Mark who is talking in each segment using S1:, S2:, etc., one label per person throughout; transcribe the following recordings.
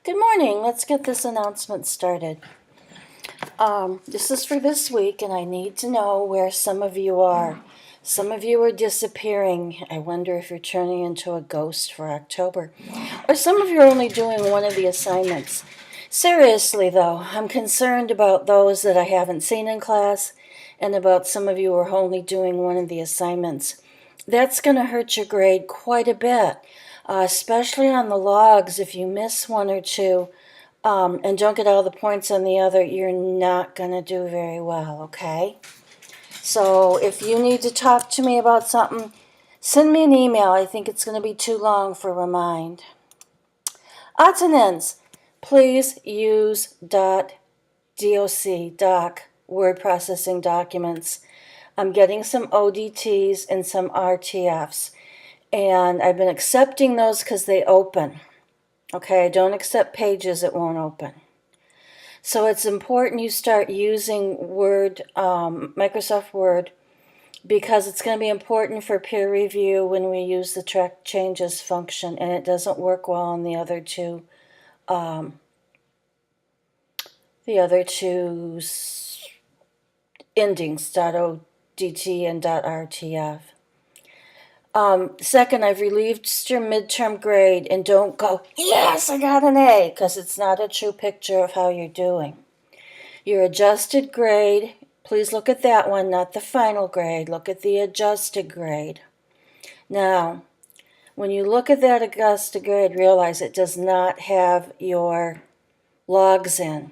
S1: Good morning. Let's get this announcement started. This is for this week, and I need to know where some of you are. Some of you are disappearing. I wonder if you're turning into a ghost for October. Or some of you are only doing one of the assignments. Seriously, though, I'm concerned about those that I haven't seen in class and about some of you who are only doing one of the assignments. That's going to hurt your grade quite a bit, especially on the logs. If you miss one or two, and don't get all the points on the other, you're not going to do very well, okay? So if you need to talk to me about something, send me an email. I think it's going to be too long for remind. Odds and ends, please use .doc, word processing documents. I'm getting some ODTs and some RTFs, and I've been accepting those because they open. Okay, I don't accept pages that won't open. So it's important you start using Word, Microsoft Word, because it's going to be important for peer review when we use the track changes function, and it doesn't work well on the other two endings, .odt and .rtf. Second, I've relieved your midterm grade, and don't go, yes, I got an A, because it's not a true picture of how you're doing. Your adjusted grade, please look at that one, not the final grade. Look at the adjusted grade. Now, when you look at that adjusted grade, realize it does not have your logs in.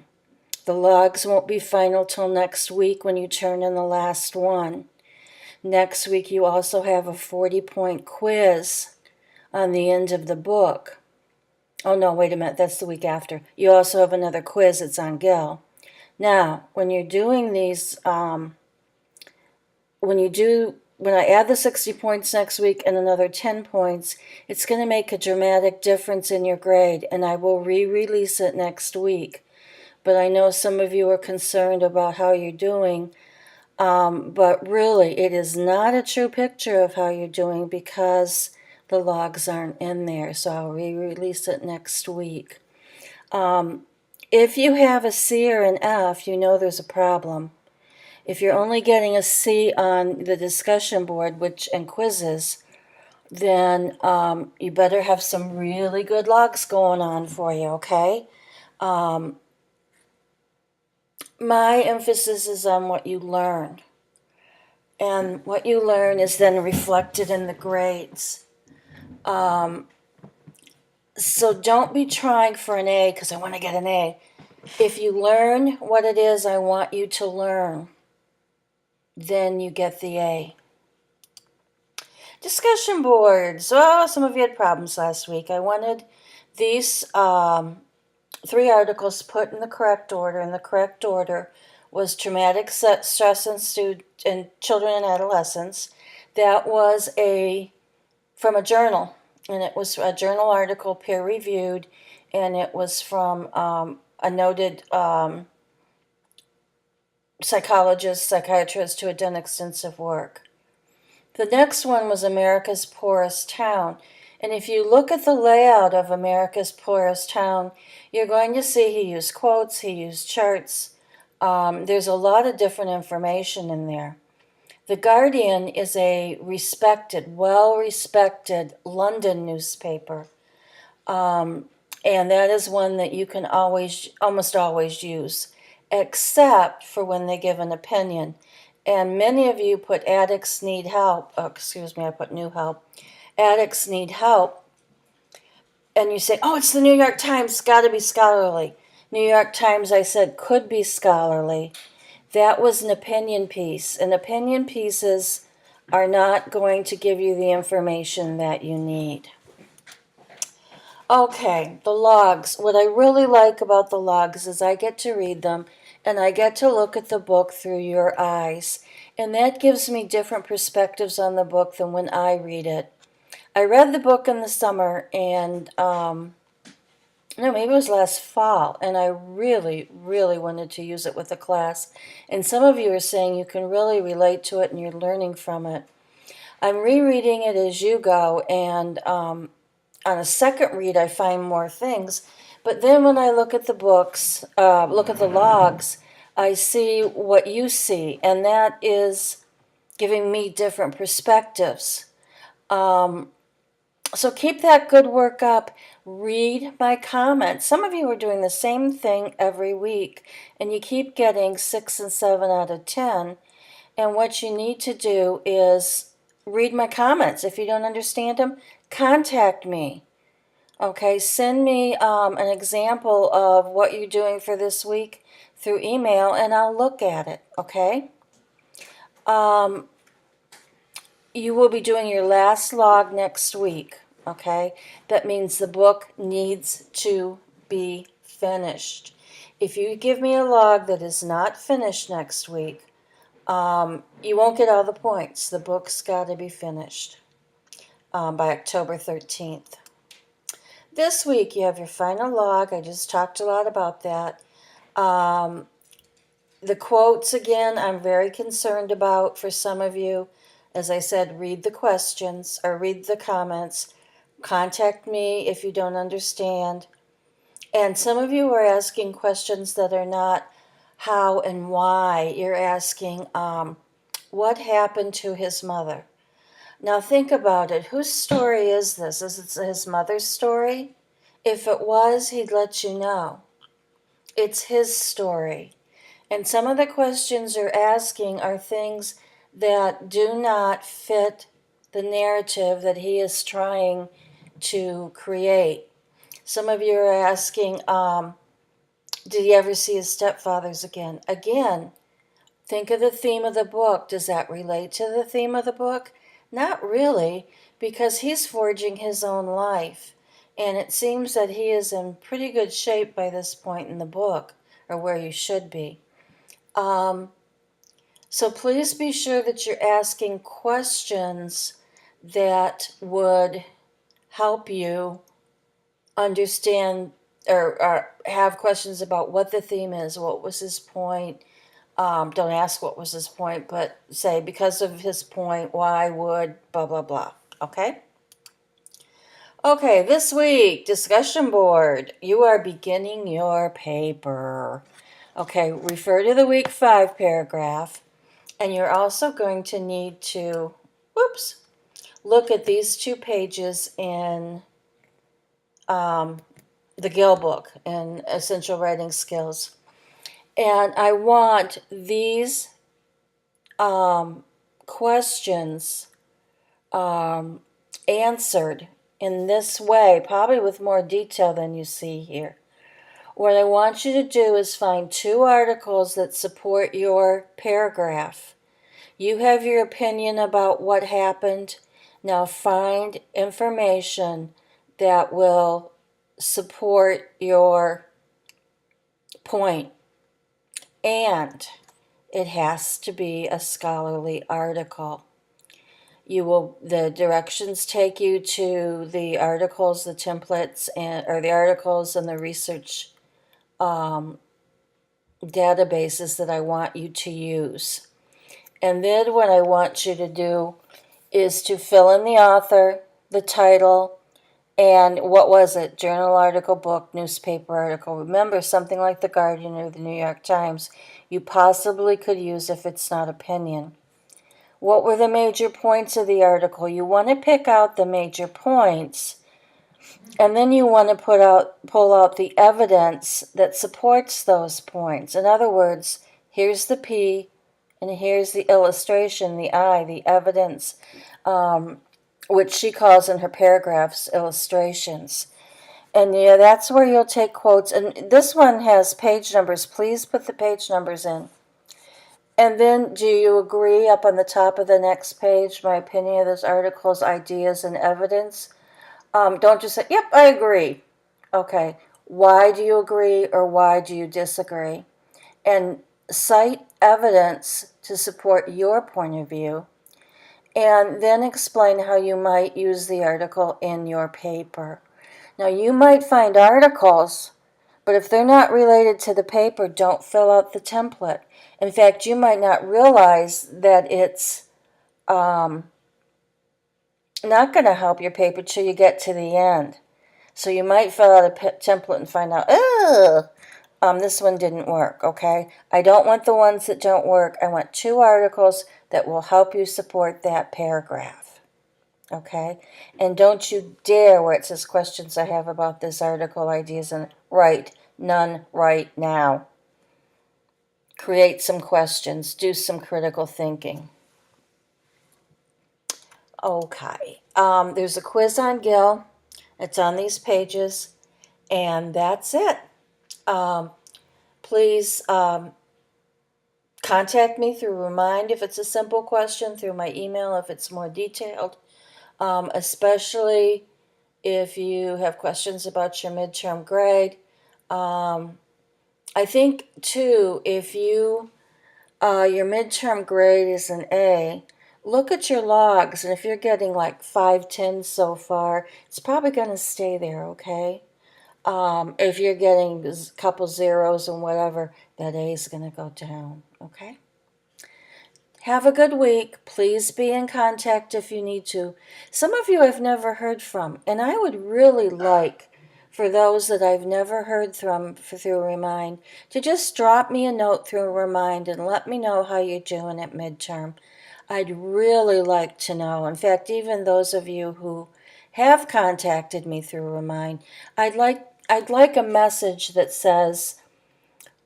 S1: The logs won't be final till next week when you turn in the last one. Next week, you also have a 40-point quiz on the end of the book. Oh, no, wait a minute. That's the week after. You also have another quiz. It's on Gil. Now, when you're doing these, when I add the 60 points next week and another 10 points, it's going to make a dramatic difference in your grade, and I will re-release it next week. But I know some of you are concerned about how you're doing. But really, it is not a true picture of how you're doing because the logs aren't in there. So I'll re-release it next week. If you have a C or an F, you know there's a problem. If you're only getting a C on the discussion board and quizzes, then you better have some really good logs going on for you, okay? My emphasis is on what you learn. And what you learn is then reflected in the grades. So don't be trying for an A because I want to get an A. If you learn what it is I want you to learn, then you get the A. Discussion boards. Oh, some of you had problems last week. I wanted these 3 articles put in the correct order, and the correct order was traumatic stress in children and adolescents. That was from a journal, and it was a journal article, peer-reviewed, and it was from a noted psychiatrist who had done extensive work. The next one was America's Poorest Town. And if you look at the layout of America's Poorest Town, you're going to see he used quotes, he used charts. There's a lot of different information in there. The Guardian is a respected, well-respected London newspaper. And that is one that you can almost always use, except for when they give an opinion. And many of you put addicts need help. Oh, excuse me, I put new help. Addicts need help. And you say, oh, it's the New York Times, it's got to be scholarly. New York Times, I said, could be scholarly. That was an opinion piece. And opinion pieces are not going to give you the information that you need. Okay, the logs. What I really like about the logs is I get to read them and I get to look at the book through your eyes. And that gives me different perspectives on the book than when I read it. I read the book in the summer and, maybe it was last fall, and I really, really wanted to use it with the class. And some of you are saying you can really relate to it and you're learning from it. I'm rereading it as you go, and on a second read, I find more things. But then when I look at the books, look at the logs, I see what you see, and that is giving me different perspectives. So keep that good work up. Read my comments. Some of you are doing the same thing every week, and you keep getting 6 and 7 out of 10. And what you need to do is read my comments. If you don't understand them, contact me. Okay, send me an example of what you're doing for this week through email, and I'll look at it. Okay. You will be doing your last log next week. Okay, that means the book needs to be finished. If you give me a log that is not finished next week, you won't get all the points. The book's got to be finished by October 13th. This week you have your final log. I just talked a lot about that. The quotes, again, I'm very concerned about for some of you. As I said, read the questions or read the comments. Contact me if you don't understand. And some of you are asking questions that are not how and why. You're asking, what happened to his mother? Now think about it. Whose story is this? Is it his mother's story? If it was, he'd let you know. It's his story. And some of the questions you're asking are things that do not fit the narrative that he is trying to create. Some of you are asking, did he ever see his stepfathers again? Again, think of the theme of the book. Does that relate to the theme of the book? Not really, because he's forging his own life. And it seems that he is in pretty good shape by this point in the book, or where you should be. So please be sure that you're asking questions that would help you understand or have questions about what the theme is, what was his point. Don't ask what was his point, but say because of his point, why would blah, blah, blah. Okay? Okay, this week, discussion board. You are beginning your paper. Okay, refer to the week 5 paragraph. And you're also going to need to, look at these 2 pages in the Gill book in Essential Writing Skills. And I want these questions answered in this way, probably with more detail than you see here. What I want you to do is find 2 articles that support your paragraph. You have your opinion about what happened. Now find information that will support your point. And it has to be a scholarly article. The directions take you to the articles, the templates, or the articles and the research databases that I want you to use. And then what I want you to do is to fill in the author, the title, and what was it? Journal article, book, newspaper article. Remember, something like The Guardian or the New York Times, you possibly could use if it's not opinion. What were the major points of the article? You want to pick out the major points, and then you want to pull out the evidence that supports those points. In other words, here's the P, and here's the illustration, the I, the evidence, which she calls in her paragraphs illustrations. And yeah, that's where you'll take quotes. And this one has page numbers. Please put the page numbers in. And then, do you agree up on the top of the next page, my opinion of this article's ideas and evidence? Don't just say, yep, I agree. Okay, why do you agree or why do you disagree? And cite evidence to support your point of view. And then explain how you might use the article in your paper. Now, you might find articles, but if they're not related to the paper, don't fill out the template. In fact, you might not realize that it's not going to help your paper till you get to the end. So you might fill out a template and find out, oh, this one didn't work, okay? I don't want the ones that don't work. I want 2 articles that will help you support that paragraph, okay? And don't you dare, where it says questions I have about this article, ideas, and write none right now. Create some questions. Do some critical thinking. Okay. There's a quiz on Gil. It's on these pages. And that's it. Please contact me through Remind if it's a simple question, through my email if it's more detailed, especially if you have questions about your midterm grade. I think, too, if your midterm grade is an A, look at your logs, and if you're getting like 5 10 so far, it's probably going to stay there, okay? If you're getting a couple zeros and whatever, that A is going to go down, okay? Have a good week. Please be in contact if you need to. Some of you I've never heard from, and I would really like for those that I've never heard from through Remind to just drop me a note through Remind and let me know how you're doing at midterm. I'd really like to know. In fact, even those of you who have contacted me through Remind, I'd like a message that says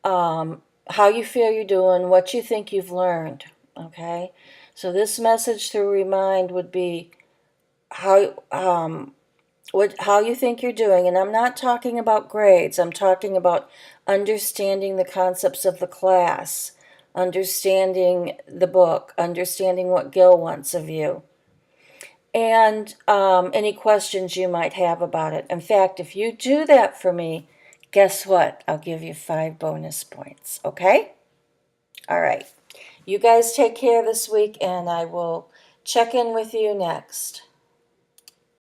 S1: how you feel you're doing, what you think you've learned. Okay, so this message through Remind would be how you think you're doing, and I'm not talking about grades. I'm talking about understanding the concepts of the class, understanding the book, understanding what Gil wants of you, and any questions you might have about it. In fact, if you do that for me, guess what? I'll give you 5 bonus points. Okay? All right. You guys take care this week, and I will check in with you next.